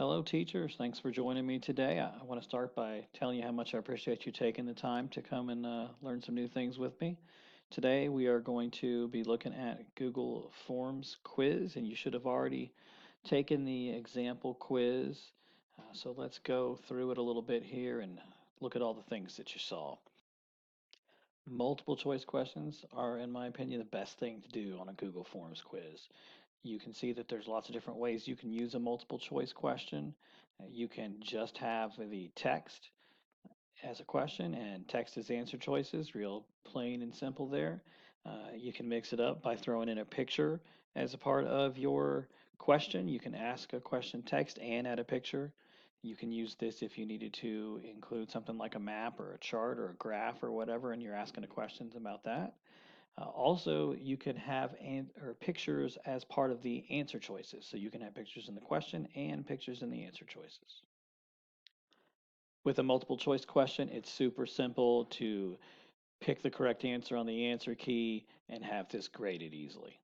Hello, teachers. Thanks for joining me today. I want to start by telling you how much I appreciate you taking the time to come and learn some new things with me. Today, we are going to be looking at Google Forms quiz, and you should have already taken the example quiz. So let's go through it a little bit here and look at all the things that you saw. Multiple choice questions are, in my opinion, the best thing to do on a Google Forms quiz. You can see that there's lots of different ways you can use a multiple choice question. You can just have the text as a question and text as answer choices, real plain and simple there. You can mix it up by throwing in a picture as a part of your question. You can ask a question text and add a picture. You can use this if you needed to include something like a map or a chart or a graph or whatever, and you're asking a questions about that. Also, you can have or pictures as part of the answer choices. So you can have pictures in the question and pictures in the answer choices. With a multiple choice question, it's super simple to pick the correct answer on the answer key and have this graded easily.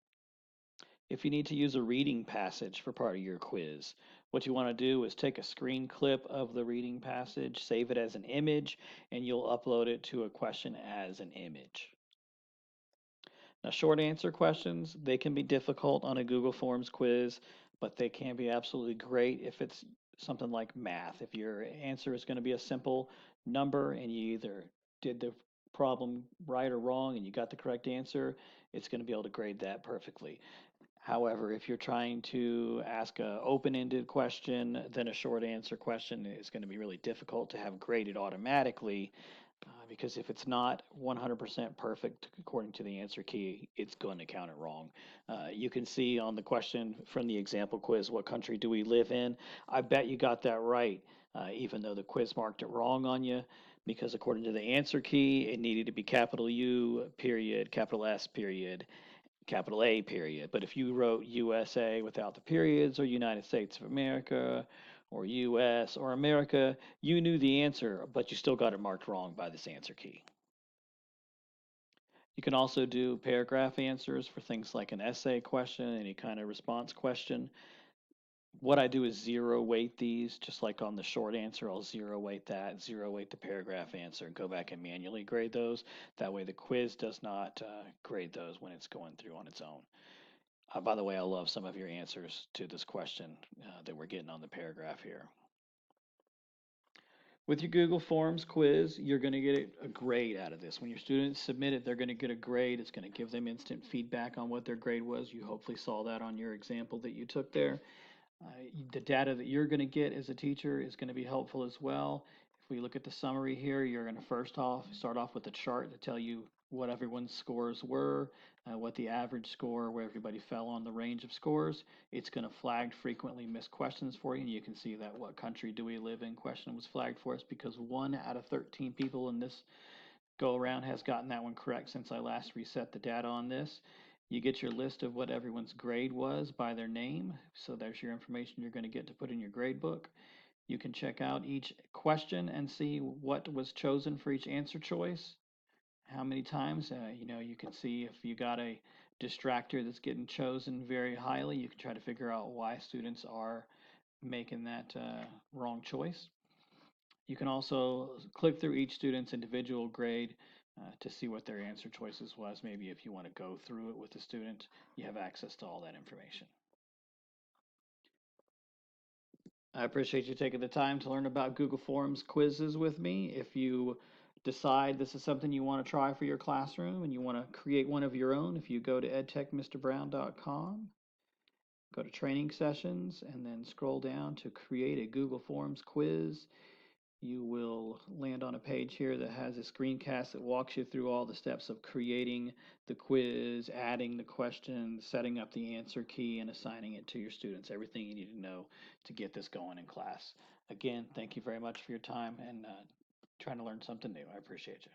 If you need to use a reading passage for part of your quiz, what you want to do is take a screen clip of the reading passage, save it as an image, and you'll upload it to a question as an image. Now, short answer questions, they can be difficult on a Google Forms quiz, but they can be absolutely great if it's something like math. If your answer is going to be a simple number and you either did the problem right or wrong and you got the correct answer, it's going to be able to grade that perfectly. However, if you're trying to ask an open-ended question, then a short answer question is going to be really difficult to have graded automatically because if it's not 100% perfect according to the answer key, it's going to count it wrong. You can see on the question from the example quiz, what country do we live in? I bet you got that right, even though the quiz marked it wrong on you, because according to the answer key, it needed to be capital U, period, capital S, period, capital A, period. But if you wrote USA without the periods, or United States of America, or US, or America, you knew the answer, but you still got it marked wrong by this answer key. You can also do paragraph answers for things like an essay question, any kind of response question. What I do is zero weight these, just like on the short answer, I'll zero weight that, zero weight the paragraph answer, and go back and manually grade those. That way the quiz does not grade those when it's going through on its own. By the way, I love some of your answers to this question that we're getting on the paragraph here. With your Google Forms quiz, you're going to get a grade out of this. When your students submit it, they're going to get a grade. It's going to give them instant feedback on what their grade was. You hopefully saw that on your example that you took there. The data that you're going to get as a teacher is going to be helpful as well. If we look at the summary here, you're going to start off with a chart to tell you what everyone's scores were, what the average score, where everybody fell on the range of scores. It's going to flag frequently missed questions for you, and you can see that what country do we live in question was flagged for us because 1 out of 13 people in this go around has gotten that one correct since I last reset the data on this. You get your list of what everyone's grade was by their name. So there's your information you're going to get to put in your grade book. You can check out each question and see what was chosen for each answer choice. How many times, you can see if you got a distractor that's getting chosen very highly, you can try to figure out why students are making that wrong choice. You can also click through each student's individual grade to see what their answer choices was. Maybe if you want to go through it with the student, you have access to all that information. I appreciate you taking the time to learn about Google Forms quizzes with me. If you decide this is something you want to try for your classroom and you want to create one of your own, if you go to edtechmrbrown.com, go to training sessions, and then scroll down to create a Google Forms quiz, you will land on a page here that has a screencast that walks you through all the steps of creating the quiz, adding the question, setting up the answer key, and assigning it to your students. Everything you need to know to get this going in class. Again, thank you very much for your time and trying to learn something new. I appreciate you.